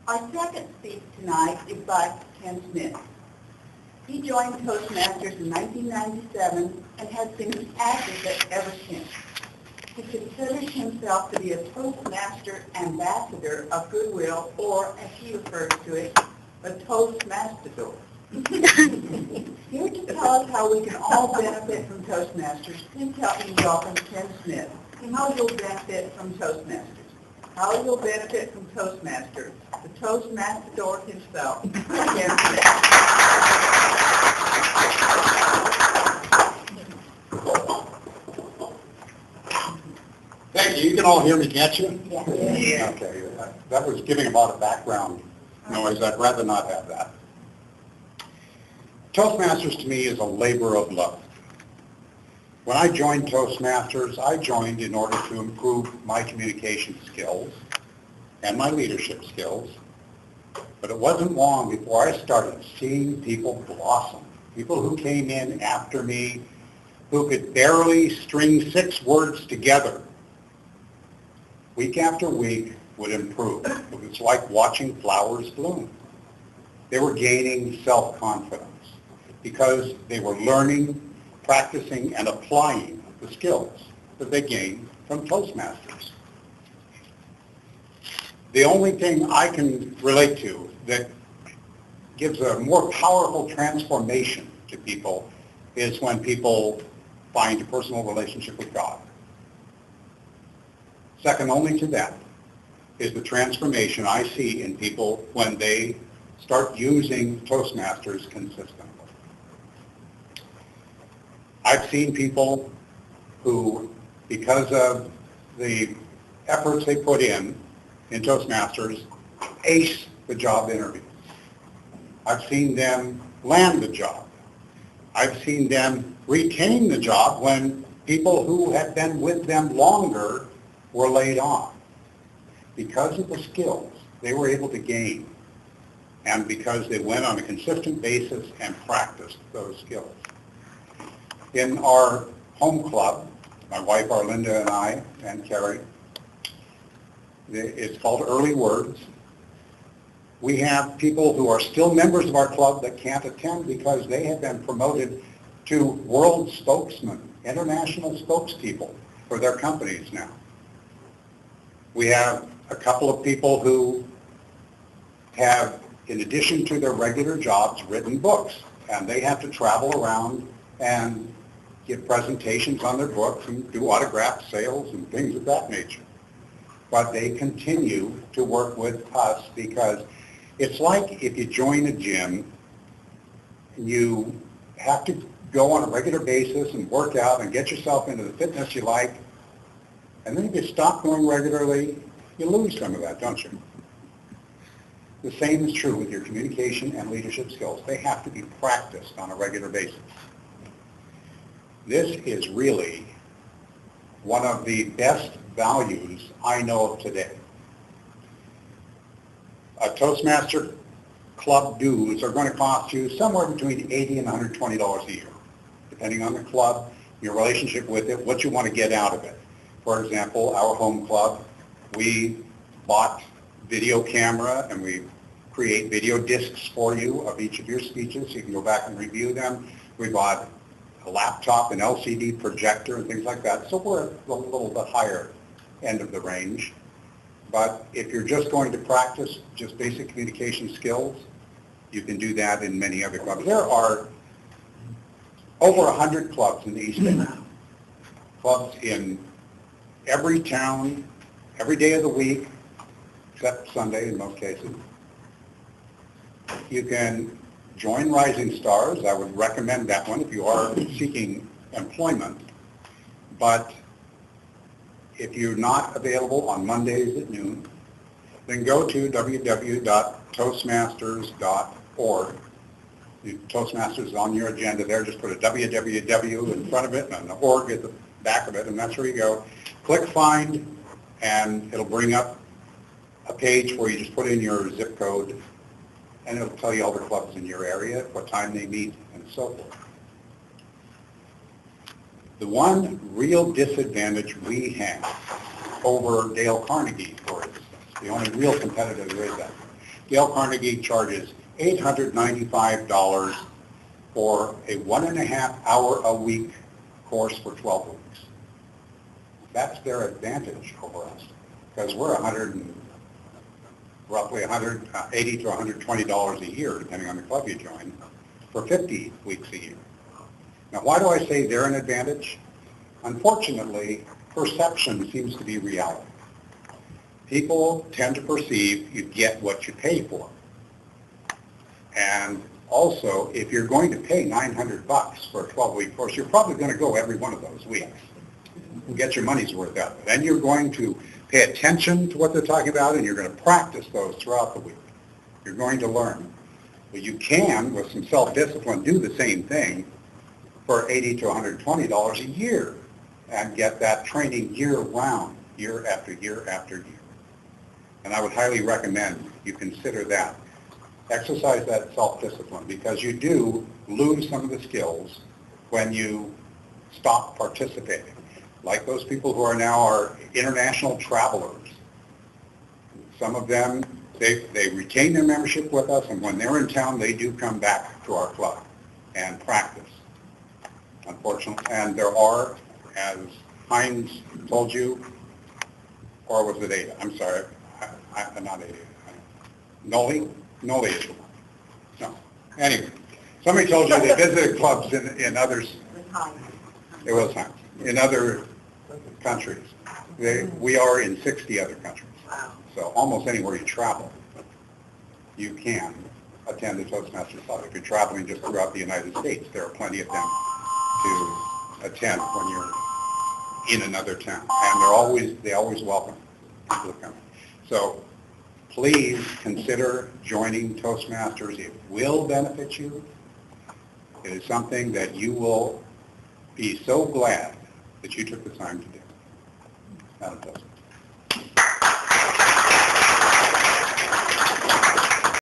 Our second speaker tonight is by Ken Smith. He joined Toastmasters in 1997 and has been an advocate ever since. He considers himself to be a Toastmaster ambassador of goodwill, or as he refers to it, a Toastmastador. Here to tell us how we can all benefit from Toastmasters, please help me welcome Ken Smith. How you'll benefit from Toastmasters. How you'll benefit from Toastmasters. The Toastmastador himself, Ken Smith. Thank you. You can all hear me, can't you? Yeah. Okay. That was giving a lot of background noise. I'd rather not have that. Toastmasters to me is a labor of love. When I joined Toastmasters, I joined in order to improve my communication skills and my leadership skills. But it wasn't long before I started seeing people blossom. People who came in after me who could barely string 6 words together, week after week, would improve. It was like watching flowers bloom. They were gaining self-confidence because they were learning, practicing, and applying the skills that they gained from Toastmasters. The only thing I can relate to that gives a more powerful transformation to people is when people find a personal relationship with God. Second only to that is the transformation I see in people when they start using Toastmasters consistently. I've seen people who, because of the efforts they put in Toastmasters, ace the job interview. I've seen them land the job. I've seen them retain the job when people who had been with them longer were laid off. Because of the skills they were able to gain, and because they went on a consistent basis and practiced those skills. In our home club, my wife Arlinda and I, and Carrie, it's called Early Words. We have people who are still members of our club that can't attend because they have been promoted to world spokesmen, international spokespeople for their companies now. We have a couple of people who have, in addition to their regular jobs, written books, and they have to travel around and give presentations on their books and do autograph sales and things of that nature. But they continue to work with us because it's like if you join a gym, you have to go on a regular basis and work out and get yourself into the fitness you like, and then if you stop going regularly, you lose some of that, don't you? The same is true with your communication and leadership skills. They have to be practiced on a regular basis. This is really one of the best values I know of today. A Toastmaster club dues are going to cost you somewhere between $80 and $120 a year, depending on the club, your relationship with it, what you want to get out of it. For example, our home club, we bought video camera and we create video discs for you of each of your speeches so you can go back and review them. We bought a laptop, an LCD projector, and things like that. So we're a little bit higher end of the range. But if you're just going to practice just basic communication skills, you can do that in many other clubs. There are over 100 clubs in the East Bay. Clubs in every town, every day of the week, except Sunday in most cases. You can join Rising Stars. I would recommend that one if you are seeking employment. But if you're not available on Mondays at noon, then go to www.toastmasters.org. Toastmasters is on your agenda there. Just put a www in front of it and an org at the back of it, and that's where you go. Click Find, and it'll bring up a page where you just put in your zip code, and it'll tell you all the clubs in your area, what time they meet, and so forth. The one real disadvantage we have over Dale Carnegie, for instance, the only real competitor there is that, Dale Carnegie charges $895 for a 1.5-hour-a-week course for 12 weeks. That's their advantage over us, because we're roughly $180 to $120 a year, depending on the club you join, for 50 weeks a year. Now, why do I say they're an advantage? Unfortunately, perception seems to be reality. People tend to perceive you get what you pay for. And also, if you're going to pay $900 for a 12-week course, you're probably going to go every one of those weeks and get your money's worth out of it. Then you're going to pay attention to what they're talking about, and you're going to practice those throughout the week. You're going to learn. But you can, with some self-discipline, do the same thing for $80 to $120 a year and get that training year-round, year after year after year. And I would highly recommend you consider that. Exercise that self-discipline, because you do lose some of the skills when you stop participating. Like those people who are now our international travelers. Some of them, they retain their membership with us, and when they're in town, they do come back to our club and practice. Unfortunately, and there are, as Heinz told you, or was it Ada? I'm sorry, I'm not Ada. Noli is the one. No. Anyway, somebody told you they visited clubs in others. It was Heinz. In other countries. We are in 60 other countries. So almost anywhere you travel, you can attend the Toastmasters Club. If you're traveling just throughout the United States, there are plenty of them to attend when you're in another town. And they always welcome people to come. So please consider joining Toastmasters. It will benefit you. It is something that you will be so glad that you took the time to do. Madam President.